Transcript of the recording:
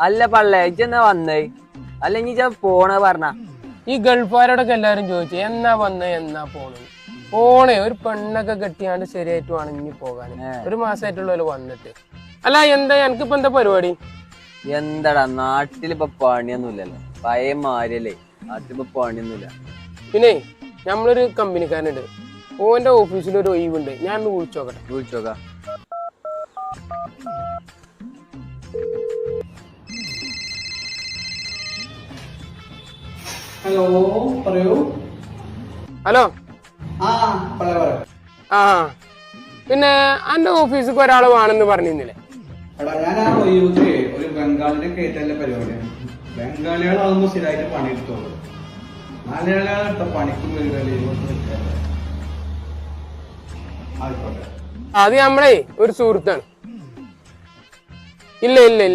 അല്ല പള്ളേ ഇജ്ജെന്നാ വന്നേ? അല്ല ഇനി പോണ പറഞ്ഞ ഈ ഗൾഫുകാരോടൊക്കെ എല്ലാരും ചോദിച്ചു എന്നാ വന്നേ എന്നാ പോണേ ഒരു പെണ്ണൊക്കെ കെട്ടിയാണ്ട് ശരിയായിട്ട് വേണം ഇനി പോകാൻ. ഒരു മാസമായിട്ടുള്ള വന്നിട്ട്. അല്ല എന്താ എനിക്കിപ്പോ എന്താ പരിപാടി? എന്താടാ നാട്ടിലിപ്പോ പണിയൊന്നുമില്ലല്ലോ, പഴയ മാരിയല്ലേ, നാട്ടിലിപ്പോ പണിയൊന്നുമില്ല. പിന്നെ നമ്മളൊരു കമ്പനിക്കാരനുണ്ട്, ഓന്റെ ഓഫീസിൽ ഒരു ഒഴിവുണ്ട്, ഞാൻ ഒന്ന് വിളിച്ചോക്കട്ടെ. വിളിച്ചോക്കാം. ഹലോ പറയൂ. ഹലോ. ആ പിന്നെ എന്റെ ഓഫീസിൽ ഒരാള് വേണമെന്ന് പറഞ്ഞിരുന്നില്ലേ? എടാ ഞാൻ ആ ഒഴിവില് ഒരു ബംഗാളിനെ കയറ്റലിന്റെ പരിപാടിയാണ്. ബംഗാളികളാകുമ്പോ സ്ഥിരമായിട്ട് പണിയെടുത്തോളൂ. മലയാളികളെ പണിക്കും ആയിക്കോട്ടെ. അത് നമ്മളെ ഒരു സുഹൃത്താണ്. ഇല്ല ഇല്ല ഇല്ല